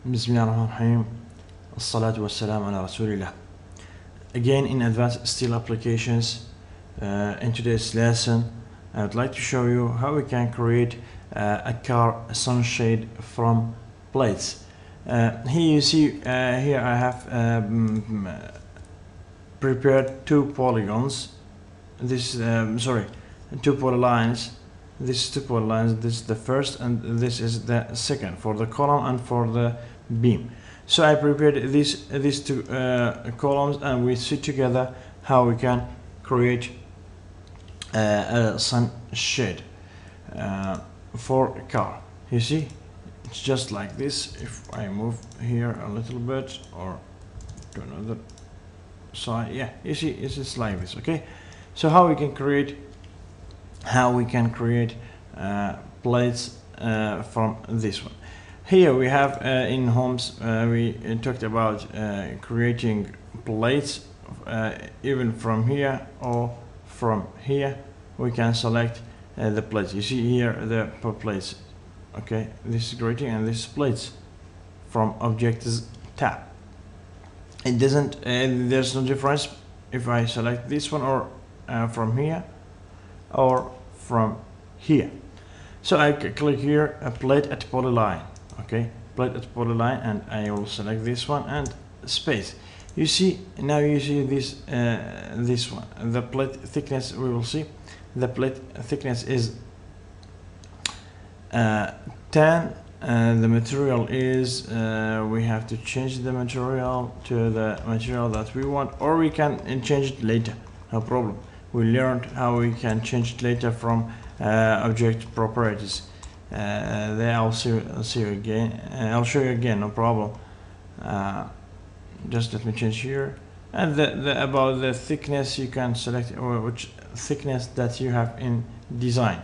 Bismillahirrahmanirrahim. As-salatu was-salam ala Rasulillah. Again, in advanced steel applications, in today's lesson, I would like to show you how we can create a car sunshade from plates. Here you see, here I have prepared two polygons. This, two polylines. This is two polylines. This is the first, and this is the second for the column and for the beam. So I prepared these two columns, and we see together how we can create a sunshade for a car. You see, it's just like this. If I move here a little bit or to another side, yeah, you see, it's just like this. Okay, so how we can create plates from this one. Here we have in homes, we talked about creating plates even from here or from here. We can select the plates. You see here the plates. Okay, this is creating, and this is plates from Objects tab. It doesn't, there's no difference if I select this one or from here or from here. So I click here, a plate at polyline. Okay, plate at polyline, and I will select this one and space. You see, now you see this this one, the plate thickness. We will see the plate thickness is 10. The material is we have to change the material to the material that we want, or we can change it later, no problem. We learned how we can change it later from object properties. There I'll see you again. I'll show you again, no problem. Just let me change here. And about the thickness, you can select which thickness that you have in design.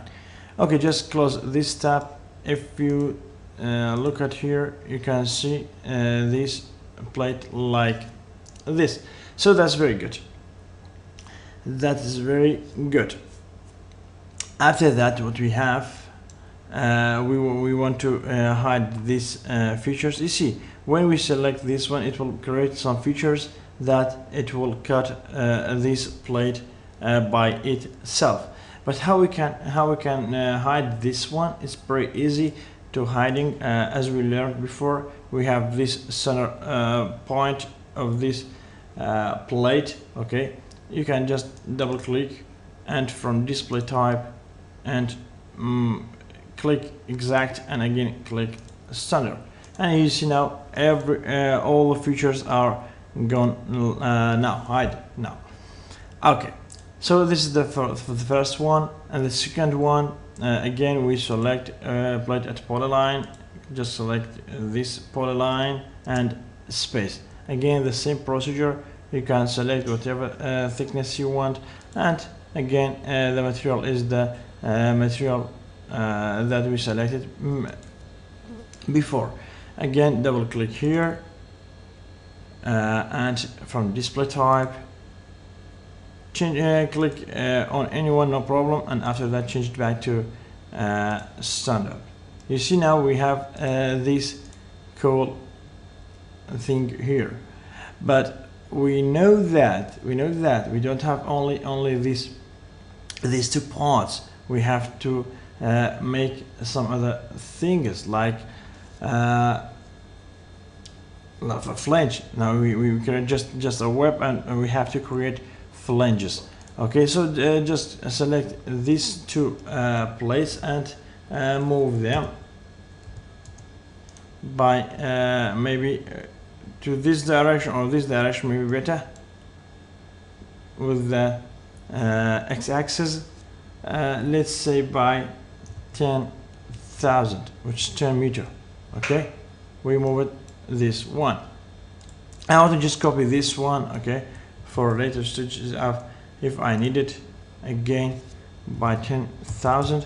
Okay, just close this tab. If you look at here, you can see this plate like this. So that's very good. That is very good. After that, what we have, we want to hide these features. You see, when we select this one, it will create some features that it will cut this plate by itself. But how we can hide this one? It's very easy to hiding. As we learned before, we have this center point of this plate. Okay, you can just double click, and from display type, and click exact, and again click standard, and you see now all the features are gone now, hide now. Okay, so this is the first one, and the second one, again we select plate at polyline. Just select this polyline and space. Again the same procedure. You can select whatever thickness you want, and again the material is the material that we selected before. Again double click here, and from display type change, click on anyone, no problem, and after that change it back to standard. You see now we have this cool thing here, but we know that we don't have only these two parts. We have to make some other things like a flange. Now we create just a web, and we have to create flanges. Okay, so just select these two plates and move them by maybe to this direction or this direction, maybe better, with the x-axis. Let's say by 10,000, which is 10 meter. Okay, we move it this one. I want to just copy this one, okay, for later stages of if I need it, again by 10,000,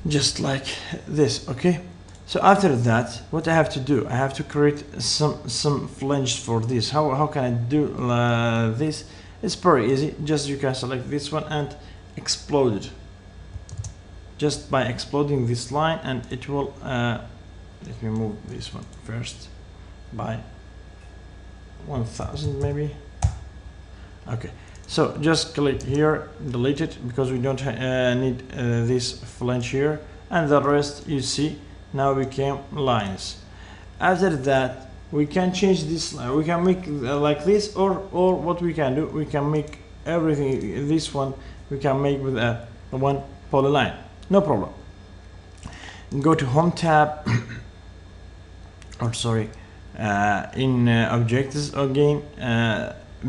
just like this. Okay, so after that, what I have to do, I have to create some flanges for this. How can I do this? It's very easy. Just you can select this one and explode it. Just by exploding this line, and it will let me move this one first by 1000 maybe. Okay, so just click here, delete it because we don't need this flange here, and the rest you see now became lines. After that we can change this line, we can make like this, or what we can do, we can make everything, this one we can make with a one polyline, no problem. Go to home tab or sorry, in objectives again,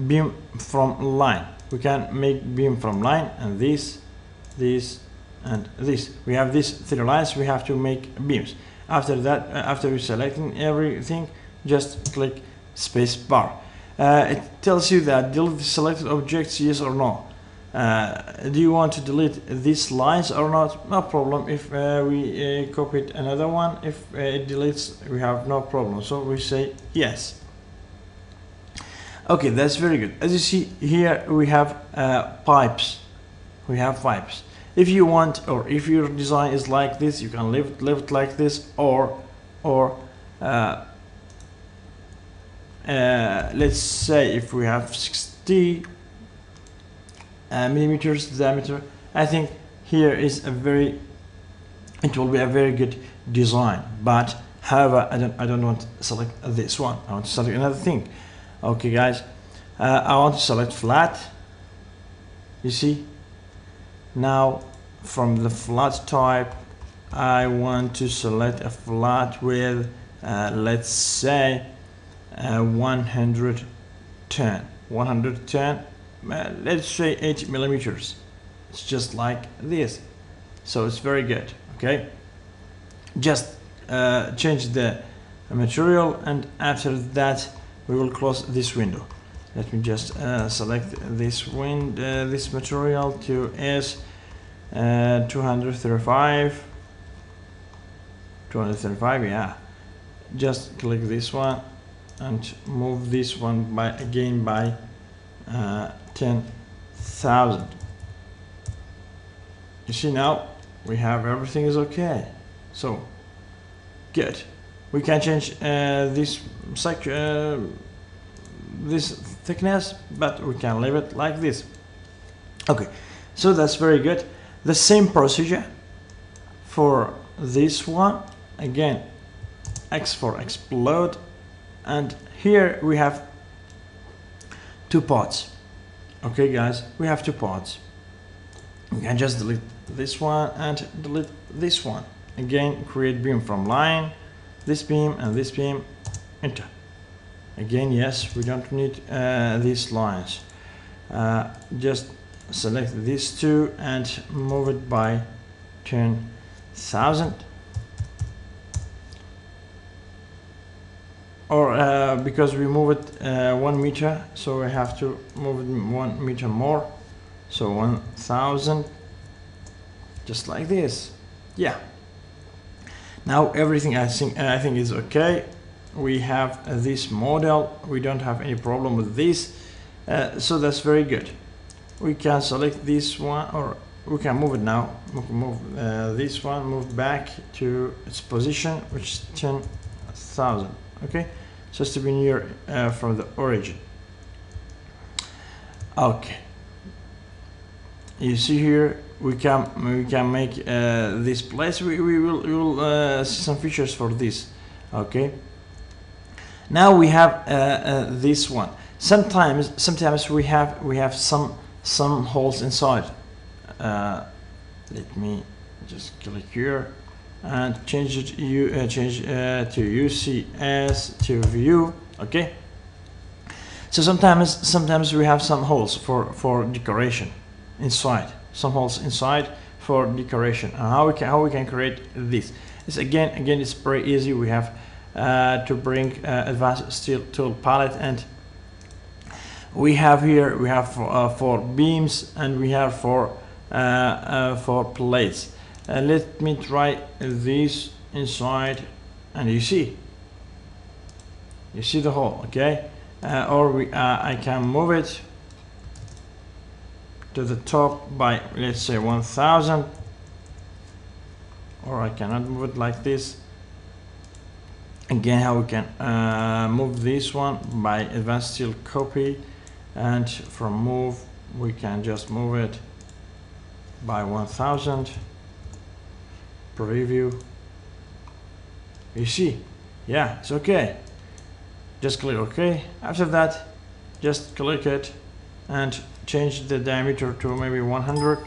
beam from line, we can make beam from line, and this and this, we have these 3 lines, we have to make beams. After that, after we selecting everything, just click space bar. It tells you that delete the selected objects, yes or no. Do you want to delete these lines or not? No problem. If we copied another one, if it deletes, we have no problem, so we say yes. Okay, that's very good. As you see here, we have pipes. We have pipes. If you want, or if your design is like this, you can leave it like this, or let's say if we have 60 millimeters diameter, I think here is a very, it will be a very good design. But however, I don't want to select this one, I want to select another thing. Okay guys, I want to select flat. You see, now from the flat type I want to select a flat with let's say 110, let's say 80 millimeters. It's just like this, so it's very good. Okay, just change the material, and after that we will close this window. Let me just select this this material to S235, yeah. Just click this one and move this one by again by 10,000. You see, now we have everything is okay, so good. We can change this section, this thickness, but we can leave it like this. Okay, so that's very good. The same procedure for this one. Again, X for explode, and here we have 2 parts. Okay guys, we have 2 parts. We can just delete this one and delete this one. Again, create beam from line, this beam and this beam, enter. Again, yes, we don't need these lines. Just select these 2 and move it by 10,000. Or because we move it 1 meter, so we have to move it 1 meter more, so 1,000, just like this. Yeah, now everything I think is okay. We have this model, we don't have any problem with this, so that's very good. We can select this one, or we can move it now, move this one, move back to its position, which is 10,000. Okay, just to be near from the origin. Okay, you see here we can make this place. We will see some features for this. Okay, now we have this one. Sometimes we have some holes inside. Let me just click here and change it to UCS to view. Okay, so sometimes we have some holes for decoration inside, some holes inside for decoration. And how we can create this is again it's very easy. We have to bring advanced steel tool palette, and we have here for beams, and we have for plates. Let me try this inside, and you see the hole. Okay, or I can move it to the top by, let's say, 1,000, or I cannot move it like this. again how we can move this one by advanced steel copy, and from move we can just move it by 1000. Preview. You see, yeah, it's okay. Just click OK. After that, just click it and change the diameter to maybe 100,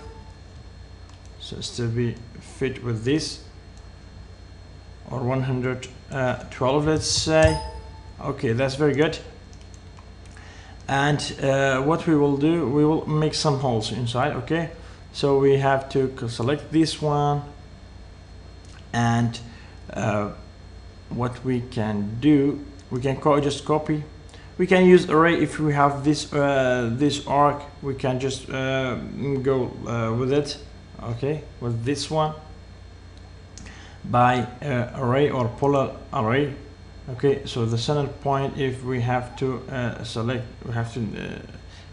so it's to be fit with this, or 112, let's say. Okay, that's very good. And what we will do, we will make some holes inside. Okay, so we have to select this one, and what we can do, we can just copy. We can use array if we have this this arc. We can just go with it. Okay, with this one by array or polar array. Okay, so the center point, if we have to select, we have to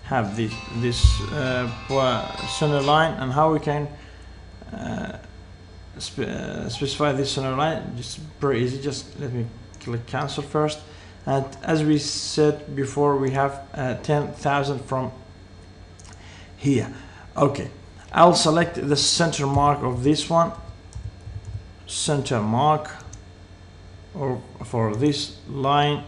have this center line, and how we can specify this center line, just pretty easy. Just let me click cancel first, and as we said before, we have 10,000 from here. Okay, I'll select the center mark of this one, center mark, or for this line.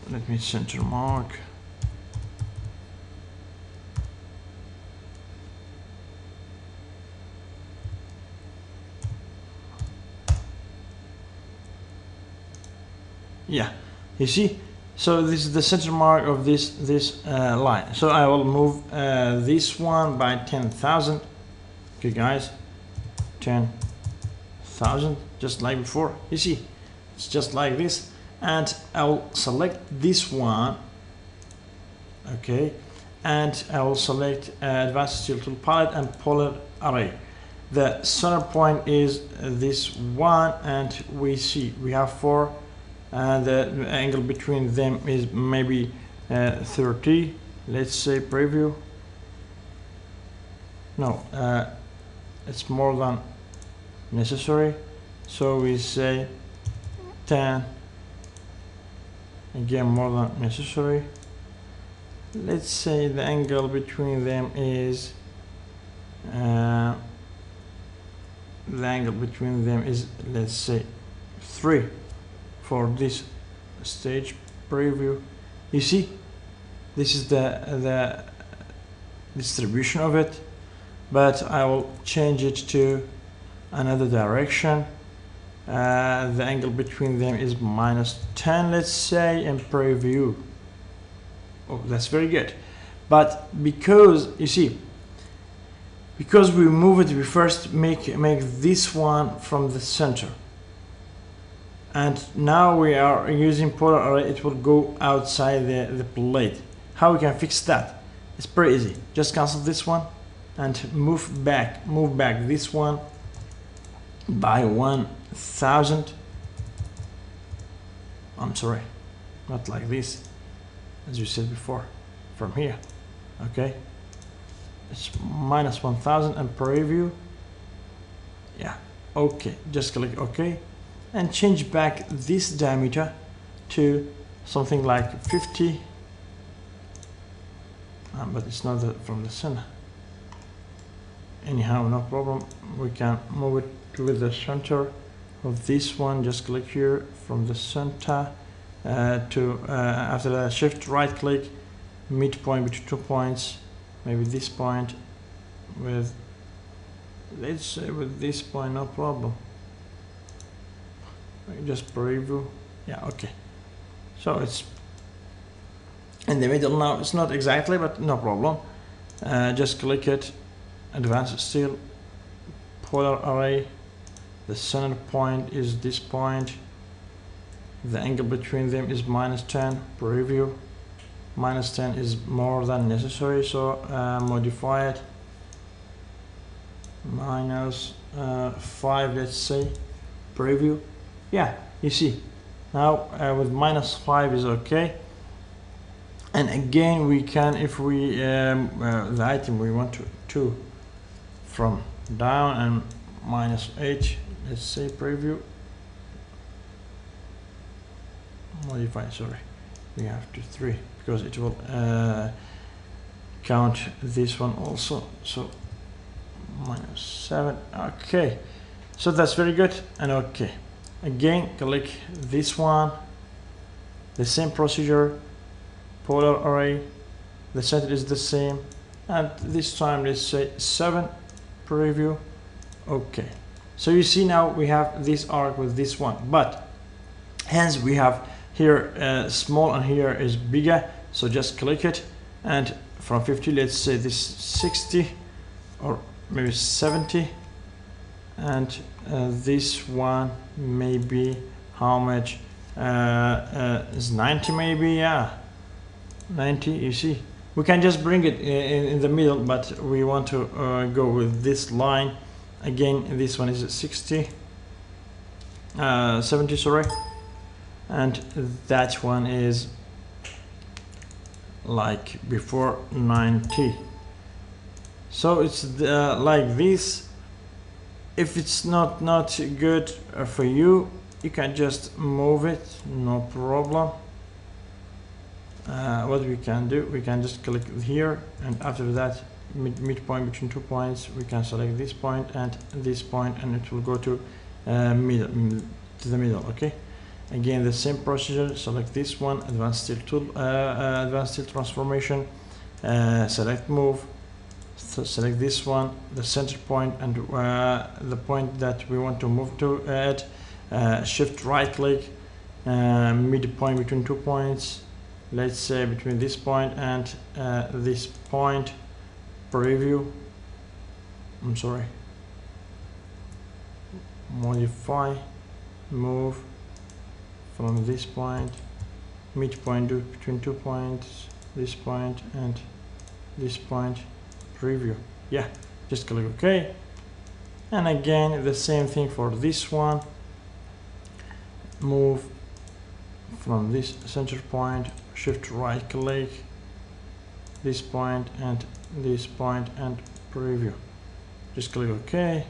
Let me center mark. Yeah, you see, so this is the center mark of this line. So I will move this one by 10,000. Okay guys, 10,000, just like before. You see, it's just like this, and I'll select this one. Okay, and I will select advanced steel tool palette and polar array. The center point is this one, and we see we have 4. The angle between them is maybe 30. Let's say preview. No, it's more than necessary, so we say 10. Again, more than necessary. Let's say the angle between them is let's say 3 for this stage preview. You see, this is the distribution of it, but I will change it to another direction. The angle between them is -10, let's say, and preview. Oh, that's very good. But because you see, because we move it, we first make this one from the center, and now we are using polar array, it will go outside the plate. How we can fix that? It's pretty easy. Just cancel this one and move back this one by 1000. I'm sorry, not like this, as you said before, from here. Okay, it's -1000 and preview. Yeah, okay, just click OK and change back this diameter to something like 50, but it's not from the center. Anyhow, no problem, we can move it to the center of this one. Just click here from the center to after that, shift right click, midpoint between 2 points, maybe this point with, let's say with this point, no problem. Just preview. Yeah, okay, so it's in the middle now. It's not exactly, but no problem. Just click it, advanced steel polar array. The center point is this point. The angle between them is -10. Preview. -10 is more than necessary, so modify it. -5, let's say. Preview. Yeah, you see, now with -5 is okay. And again, we can, if we the item we want to from down and -8. Let's say preview, modify, sorry, we have to 3 because it will count this one also, so -7. Okay, so that's very good. And okay, again click this one, the same procedure, polar array, the center is the same, and this time let's say 7, preview. Okay, so you see now we have this arc with this one, but hence we have here small and here is bigger, so just click it, and from 50 let's say this 60 or maybe 70, and this one maybe how much, is 90 maybe, yeah, 90. You see, we can just bring it in the middle, but we want to go with this line. Again, this one is 60, 70, sorry, and that one is like before 90. So it's like this. If it's not good for you, you can just move it, no problem. What we can do, we can just click here, and after that midpoint between 2 points, we can select this point and this point, and it will go to the middle. Okay, again the same procedure, select this one, advanced steel tool, advanced steel transformation, select move, so select this one, the center point, and the point that we want to move to at, shift right click, midpoint between 2 points, let's say between this point and this point, preview, I'm sorry, modify, move from this point, midpoint between 2 points, this point and this point, preview. Yeah, just click OK, and again the same thing for this one, move from this center point, shift right click, this point and this point, and preview. Just click OK.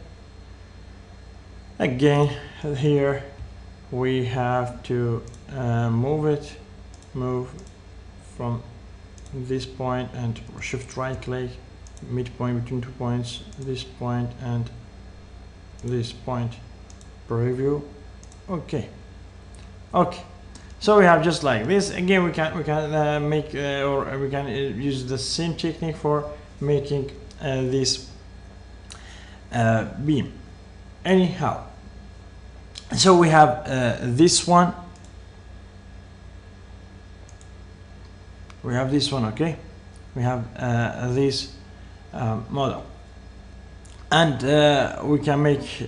Again here we have to move from this point and shift right click, midpoint between 2 points, this point and this point, preview. Okay. So we have just like this. Again, we can make or we can use the same technique for making this beam. Anyhow, so we have this one. We have this one. Okay, we have this model, and we can make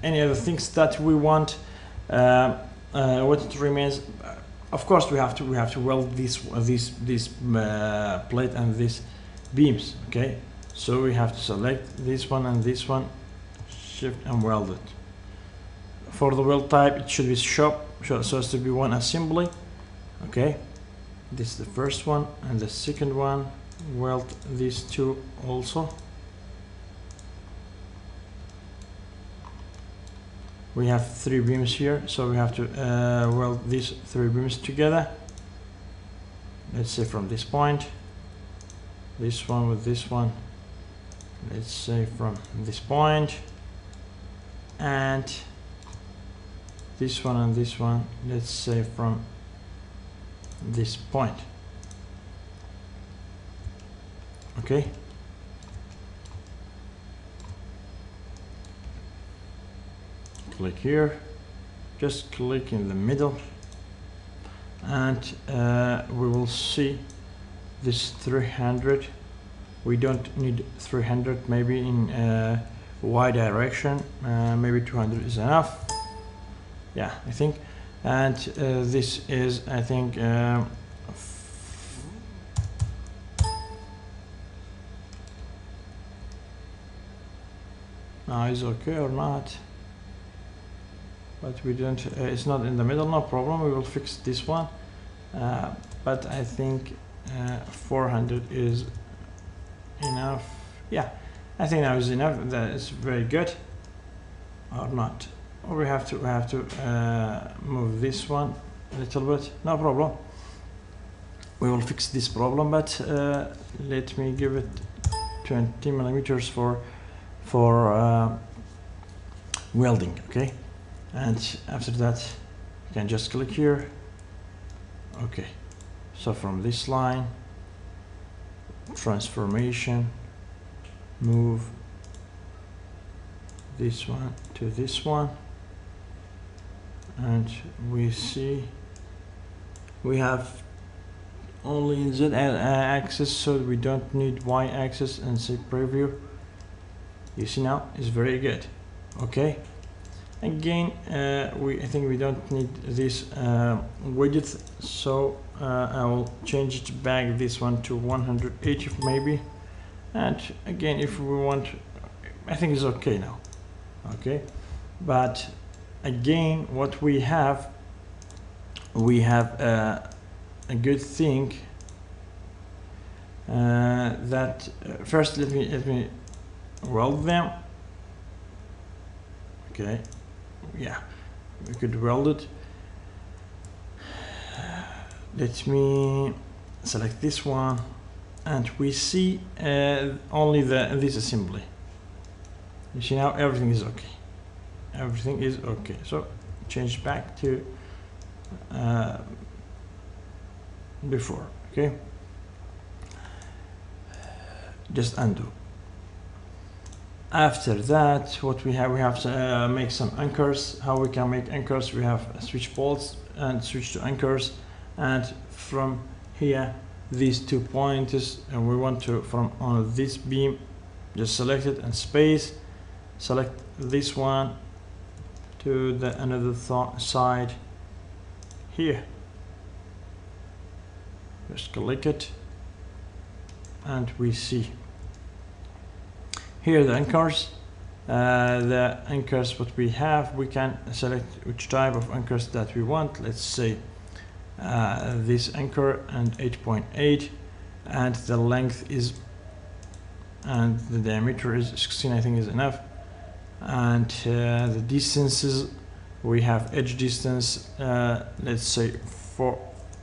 any other things that we want. What it remains, of course, we have to weld this plate and these beams. Okay, so we have to select this one and this one, shift and weld it. For the weld type, it should be shop, so as to be one assembly. Okay, this is the first one, and the second one, weld these two also. We have 3 beams here, so we have to weld these 3 beams together. Let's say from this point, this one with this one, let's say from this point, and this one and this one, let's say from this point. Okay, click here, just click in the middle, and we will see this 300. We don't need 300, maybe in Y direction, maybe 200 is enough. Yeah, I think. And this is, I think, now is okay or not, but we don't, it's not in the middle, no problem, we will fix this one, but I think 400 is enough. Yeah, I think now is enough. That is very good, or not? Or we have to move this one a little bit. No problem. We will fix this problem, but let me give it 20 millimeters for welding. Okay, and after that you can just click here. Okay, so from this line, transformation, move this one to this one, and we see we have only Z axis, so we don't need Y axis, and say preview. You see now it's very good. Okay, again I think we don't need this widget, so I will change it back, this one to 180 maybe, and again if we want, I think it's okay now. Okay, but again what we have a good thing that first let me weld them. Okay, yeah, we could weld it. Let me select this one, and we see only this assembly. You see now everything is okay. Everything is okay. So change back to before. Okay, just undo. After that, what we have to make some anchors. How we can make anchors? We have switch bolts and switch to anchors, and from here these 2 pointers, and we want to from on this beam, just select it and space, select this one to the another side here, just click it, and we see here the anchors. The anchors what we have, we can select which type of anchors that we want. Let's say this anchor and 8.8, and the length is, and the diameter is 16, I think is enough, and the distances, we have edge distance, let's say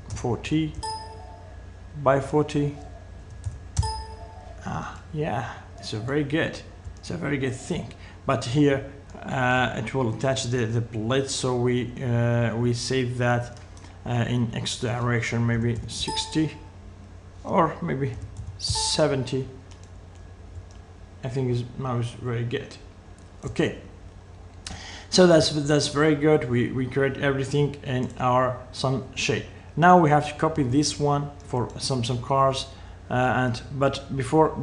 40 by 40. Yeah, it's a very good thing. But here it will attach the plate, so we save that in X direction, maybe 60 or maybe 70. I think now is very good. Okay, so that's very good. We create everything in our sun shade. Now we have to copy this one for some cars, but before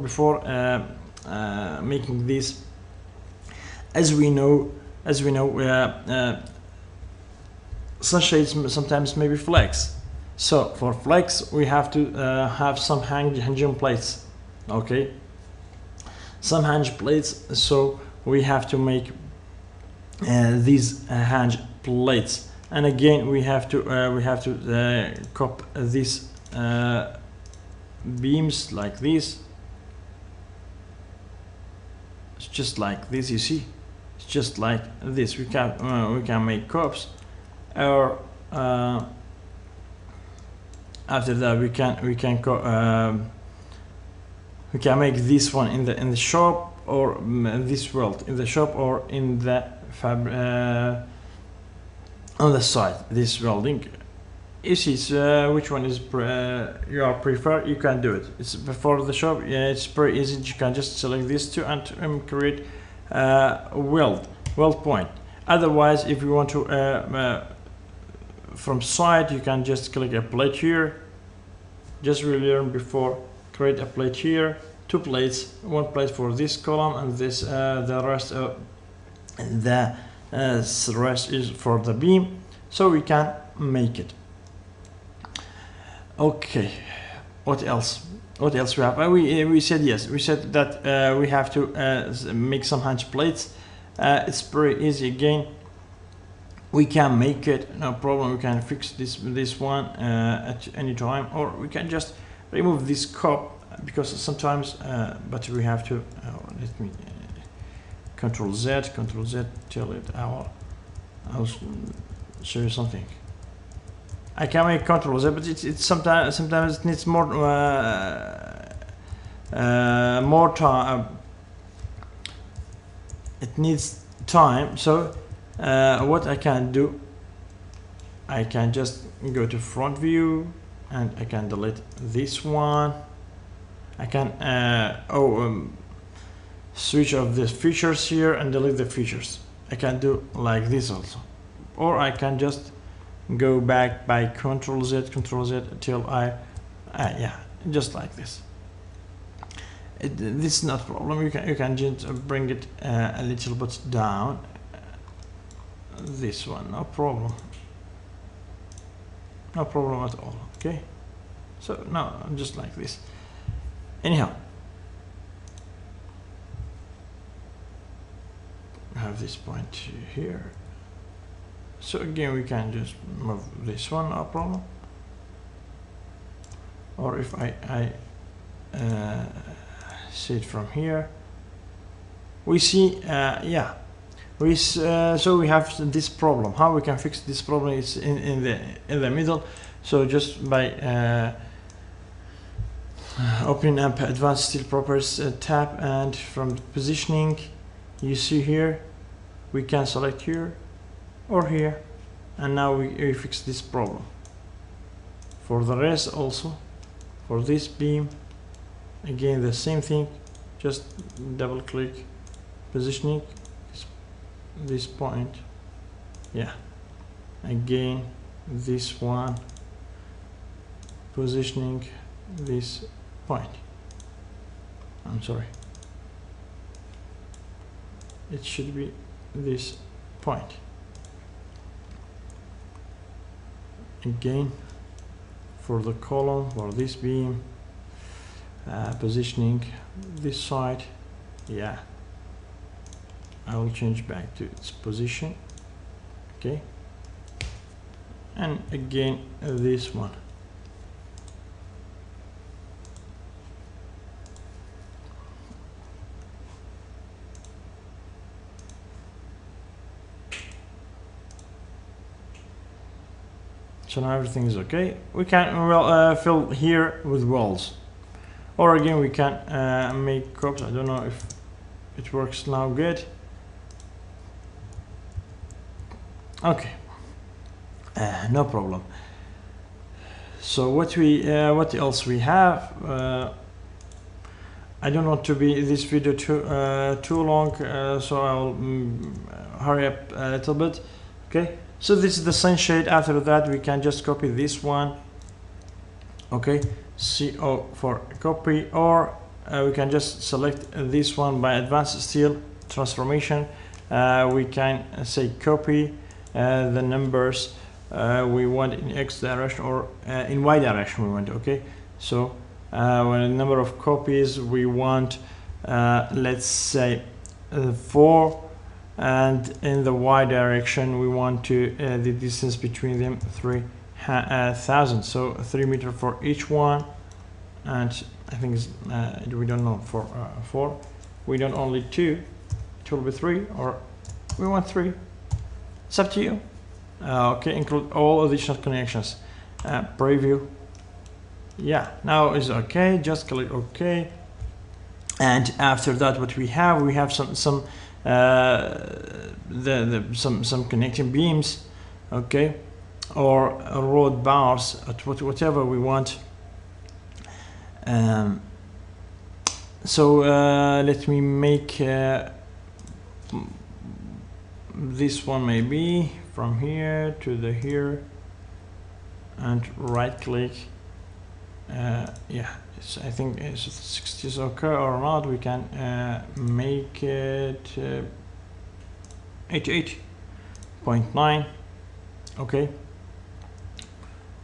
making this, as we know, sunshades sometimes maybe flex. So for flex, we have to have some hinging plates. Okay, some hinge plates. So we have to make these hinge plates, and again we have to copy these beams like this. It's just like this, you see. It's just like this. We can make cups, or after that we can make this one in the shop, or this weld in the shop, or in the on the side. This welding, you see, which one is you are prefer, you can do it. It's before the shop. Yeah, it's pretty easy. You can just select these two and create weld point. Otherwise, if you want to from side, you can just click a plate here. Just really learn before, create a plate here, 2 plates, 1 plate for this column, and this the rest is for the beam, so we can make it. Okay, what else we have? We said yes, we said that we have to make some hinge plates. It's pretty easy. Again, we can make it, no problem. We can fix this one at any time, or we can just remove this cup because sometimes but we have to let me Control Z till it I'll show you something. I can make Control Z, but it's sometimes it needs more time. It needs time. So what I can do, I can just go to front view and I can delete this one. I can switch off the features here and delete the features. I can do like this also, or I can just go back by Control Z till yeah, just like this. This is not a problem. You can just bring it a little bit down. This one, no problem at all. Okay, so now just like this. Anyhow, I have this point here. So again, we can just move this one, no problem. Or if I see it from here, we see yeah, so we have this problem. How we can fix this problem is in the middle. So just by opening up Advanced Steel Properties tab, and from positioning, you see here we can select here or here, and now we fix this problem. For the rest also, for this beam, again the same thing, just double click positioning this point, yeah, again this one, positioning this point. I'm sorry, it should be this point. Again for the column, for this beam, positioning this side, yeah, I will change back to its position. Okay, and again this one. So now everything is okay. We can fill here with walls, or again we can make cups. I don't know if it works now. Good. Okay, no problem. So what else we have? I don't want to be this video too long, so I'll hurry up a little bit. Okay. So this is the sunshade. After that, we can just copy this one. Okay, CO for copy, or we can just select this one by Advanced Steel Transformation. We can say copy the numbers we want in X direction or in Y direction we want. Okay, so when the number of copies we want, let's say 4. And in the Y direction we want to the distance between them 3,000, so 3 meters for each one. And I think it's, we don't know for 4, we don't only 2, it will be 3, or we want 3, it's up to you. Okay, include all additional connections. Preview, yeah, now is okay, just click OK. And after that, what we have some some connecting beams, okay, or road bars, whatever we want. So let me make this one maybe from here to the here, and right click. Yeah, I think it's 60 is okay or not. We can make it 88.9. Okay,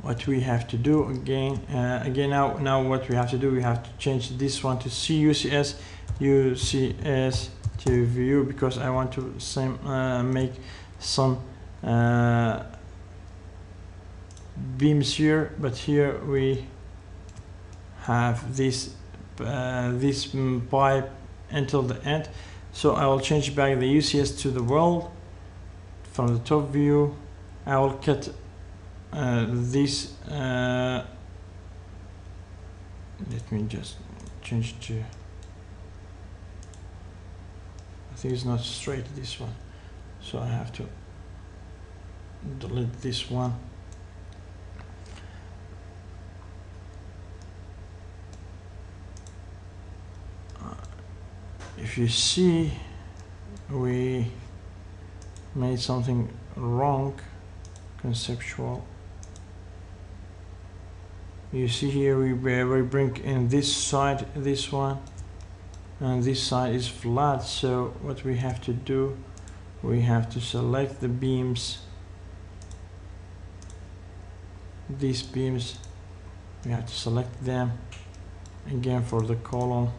what we have to do again now what we have to do, we have to change this one to UCS to view, because I want to make some beams here, but here we have this this pipe until the end. So I will change back the UCS to the world. From the top view, I will cut this. Let me just change to. I think it's not straight, this one, so I have to delete this one. If you see, we made something wrong, conceptual. You see here we bring in this side, this one, and this side is flat. So what we have to do, we have to select the beams, these beams, we have to select them again for the column,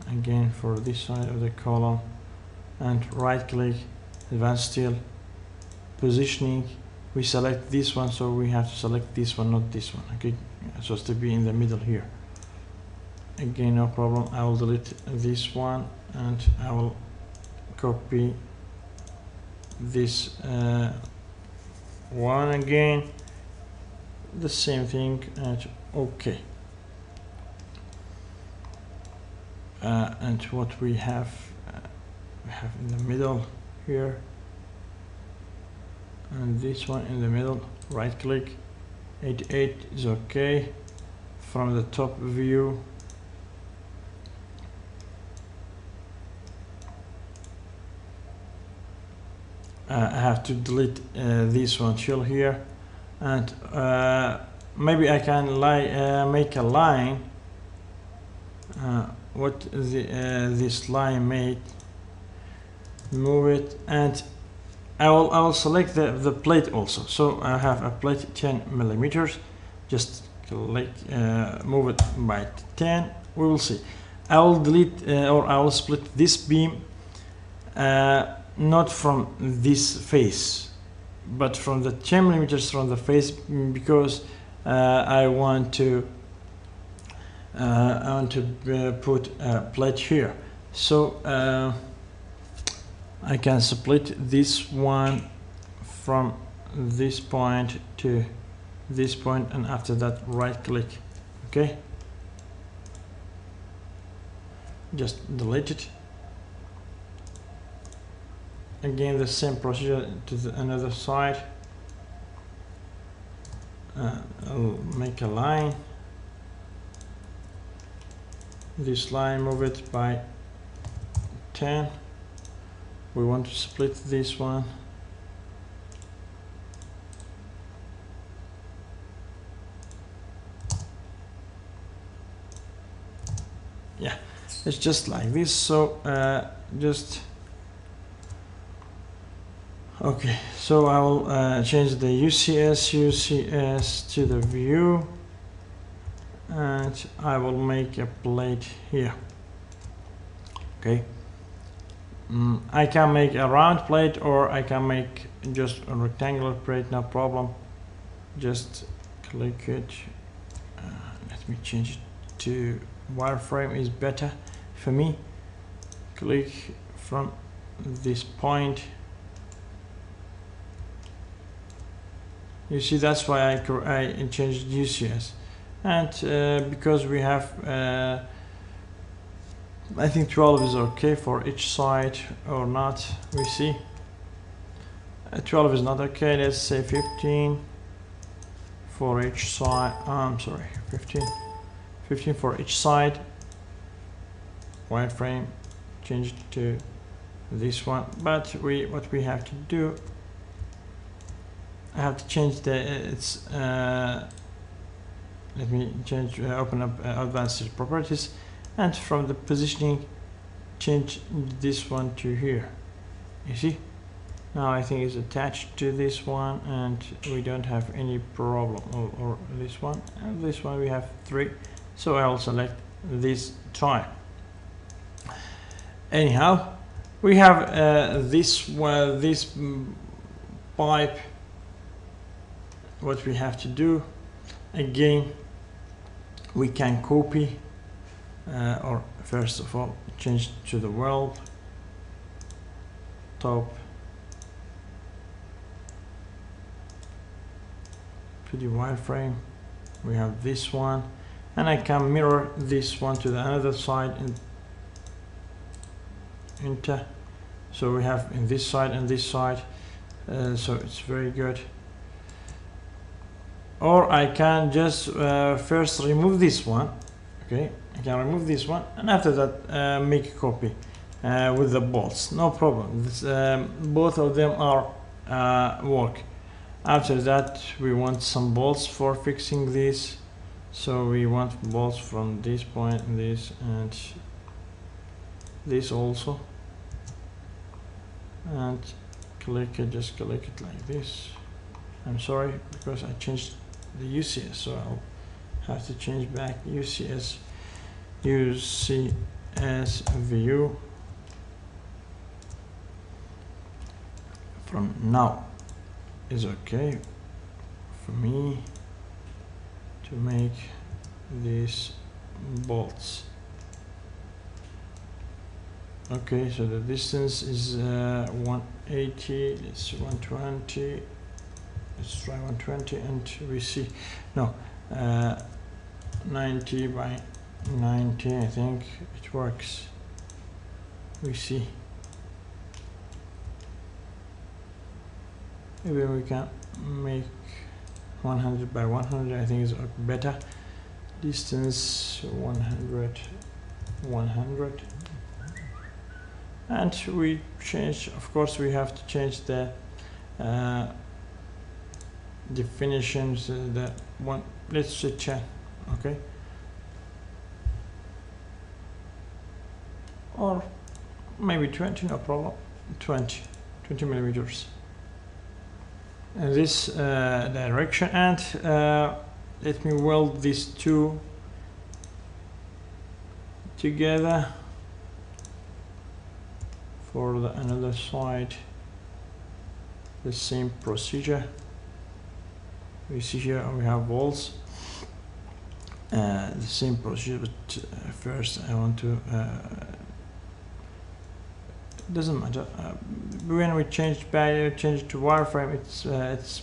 again for this side of the column, and right click, advanced steel, positioning. We select this one, so we have to select this one, not this one. Okay, so it's to be in the middle here. Again, no problem. I will delete this one and I will copy this one again. The same thing, and okay. And what we have in the middle here, and this one in the middle, right click, 88 is okay. From the top view, I have to delete this one till here, and maybe I can make a line. What this line made, move it, and I will select the plate also. So I have a plate 10 millimeters. Just click, move it by 10. We will see. I will delete or I will split this beam, not from this face, but from the 10 millimeters from the face, because I want to put a plate here. So I can split this one from this point to this point, and after that right click. Okay, just delete it. Again, the same procedure to the another side. I'll make a line. This line, move it by 10. We want to split this one. Yeah, it's just like this. So just okay. So I will change the UCS to the view, and I will make a plate here. Okay. I can make a round plate, or I can make just a rectangular plate, no problem. Just click it. Let me change it to wireframe, is better for me. Click from this point. You see, that's why I changed UCS, and because we have I think 12 is okay for each side, or not, we see. 12 is not okay. Let's say 15 for each side. I'm sorry, 15 for each side. Wireframe, change it to this one. But what we have to do, I have to change the let me change, open up advanced properties, and from the positioning, change this one to here. You see, now I think it's attached to this one, and we don't have any problem. Or this one, and this one we have 3, so I'll select this time. Anyhow, we have this pipe. What we have to do, again, we can copy or first of all change to the world, top, 2D wireframe. We have this one, and I can mirror this one to the another side and enter. So we have in this side and this side, so it's very good. Or I can just first remove this one. Okay, I can remove this one, and after that make a copy with the bolts. No problem. This, both of them are work. After that, we want some bolts for fixing this. So we want bolts from this point, this, and this also. And click it, just click it like this. I'm sorry, because I changed the UCS, so I'll have to change back UCS view from now. Is okay for me to make these bolts. Okay, so the distance is 180, it's 120, let's try 120, and we see, no, 90 by 90, I think it works. We see. Maybe we can make 100 by 100, I think is better. Distance 100, 100. And we change, of course we have to change the definitions, the one, let's say 10, okay? Or maybe 20, no problem, 20 millimeters. In this direction, and let me weld these two together for the another side. The same procedure. We see here we have walls. The same procedure, but first I want to. Doesn't matter. When we change to wireframe, it's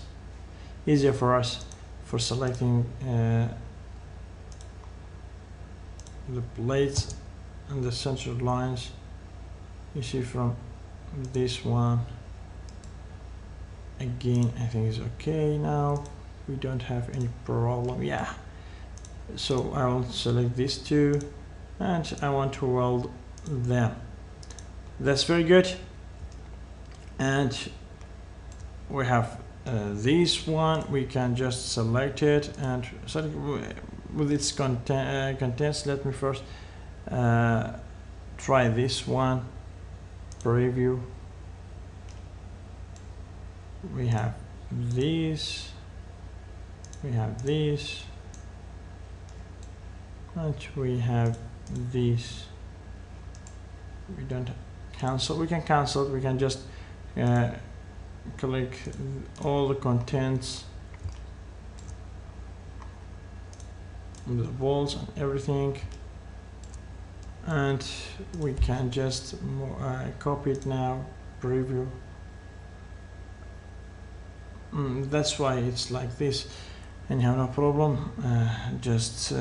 easier for us for selecting the plates and the centered lines. You see from this one again, I think it's okay now. We don't have any problem. Yeah. So I will select these two, and I want to weld them. That's very good. And we have this one. We can just select it and select with its contents. Let me first try this one. Preview. We have these. We have these. And we have these. We don't cancel. We can cancel. We can just click all the contents, the walls and everything, and we can just copy it now. Preview. That's why it's like this. And you have no problem. Just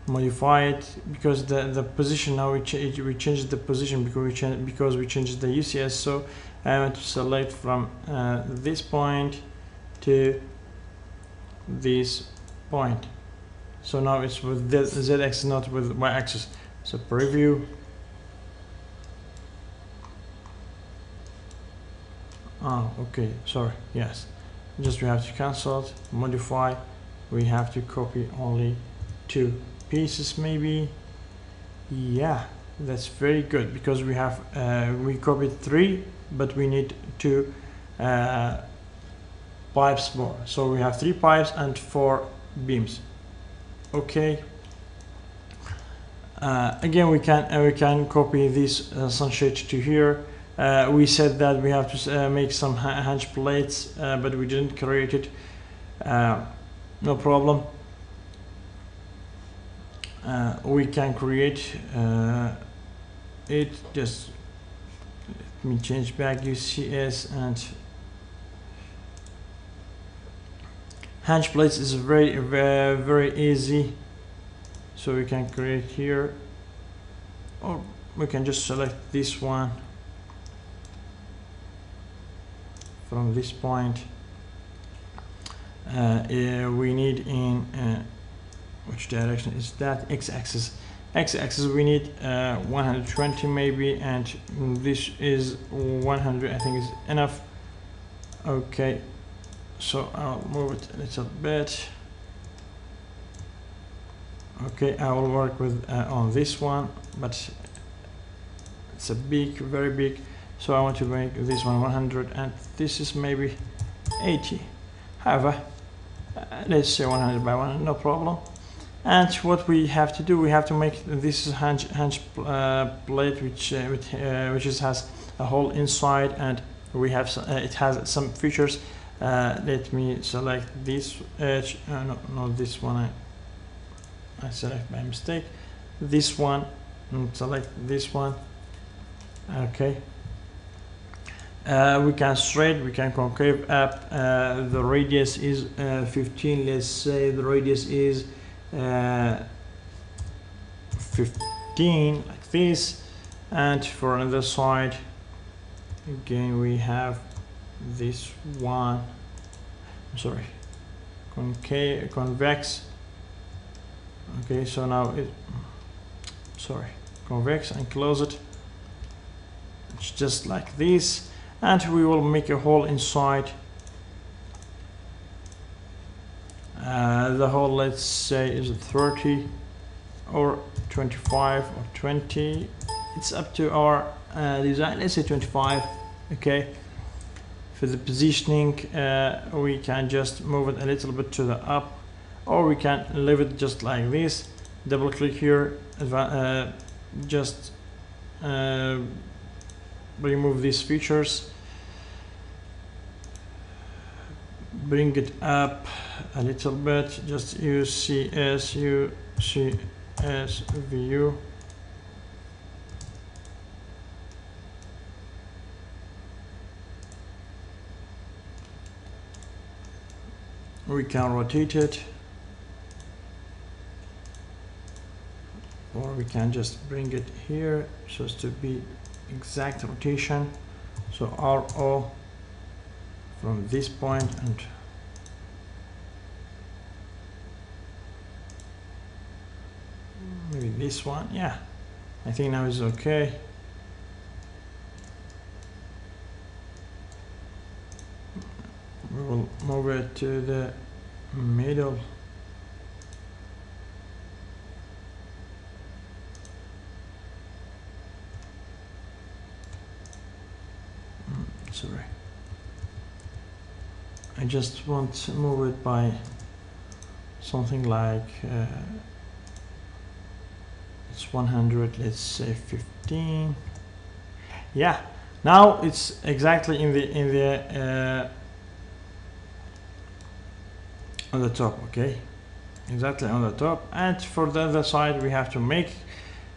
modify it, because the position now we changed the position because we changed the UCS. So I want to select from this point to this point. So now it's with the Z-axis, not with Y-axis. So preview. Oh, okay, sorry, yes. Just we have to cancel it, modify. We have to copy only 2 pieces maybe. Yeah, that's very good, because we have we copied 3, but we need 2 pipes more. So we have 3 pipes and 4 beams. Okay. Again, we can copy this sunshade to here. We said that we have to make some hinge plates, but we didn't create it. No problem. we can create it. Just let me change back UCS, and hinge plates is very easy, so we can create here, or we can just select this one from this point. We need in which direction is that? X-axis. X-axis we need 120 maybe, and this is 100. I think is enough. Okay, so I'll move it a little bit. Okay, I will work with on this one, but it's a very big, so I want to make this one 100, and this is maybe 80. However, let's say 100 by 100, no problem. And what we have to do, we have to make this hinge plate, which has a hole inside, and we have it has some features. Let me select this edge. No, this one I select by mistake. This one, and select this one. Okay. We can straight, we can concave up. The radius is 15. Let's say the radius is 15, like this. And for another side, again we have this one. I'm sorry, convex. Okay, so now convex, and close it. It's just like this. And we will make a hole inside. The hole, let's say, is 30 or 25 or 20. It's up to our design. Let's say 25. Okay. For the positioning, we can just move it a little bit to the up, or we can leave it just like this. Double click here. Just remove these features, bring it up a little bit, just UCS view. We can rotate it, or we can just bring it here so as to be exact rotation. So RO from this point, and maybe this one. Yeah, I think now is okay. We will move it to the middle. Sorry, I just want to move it by something like it's 100, let's say 15. Yeah, now it's exactly in the on the top. Okay, exactly on the top. And for the other side we have to make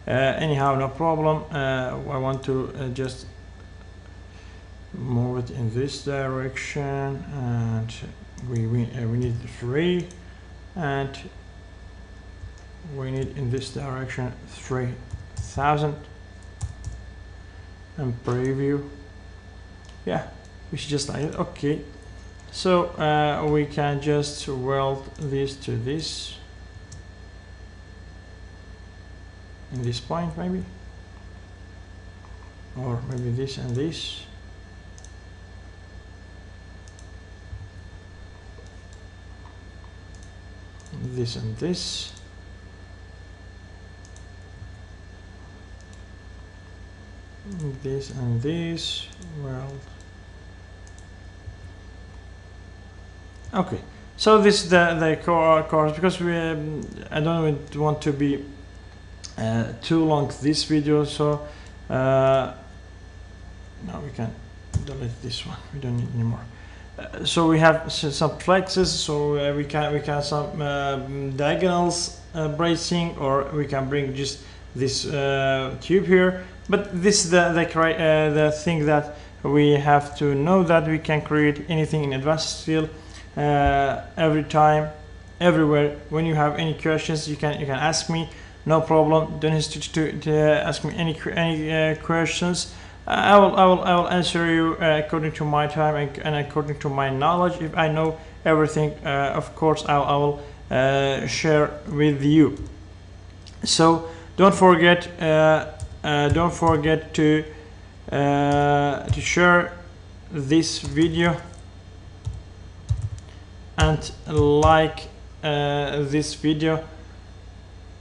anyhow, no problem. I want to just move it in this direction, and we need 3, and we need in this direction 3000, and preview. Yeah, we should just like it. Okay, so we can just weld this to this in this point, maybe, or maybe this and this. This and this. This and this. Well, okay, so this is the course, because we I don't want to be too long this video, so now we can delete this one, we don't need anymore. So we have some flexes, so we can some diagonals bracing, or we can bring just this tube here. But this is the thing that we have to know, that we can create anything in advanced steel every time, everywhere. When you have any questions, you can ask me, no problem. Don't hesitate to ask me any questions. I will answer you according to my time and according to my knowledge. If I know everything, of course I will share with you. So don't forget to share this video and like this video.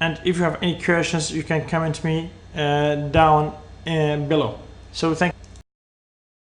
And if you have any questions, you can comment me down below. So thank you.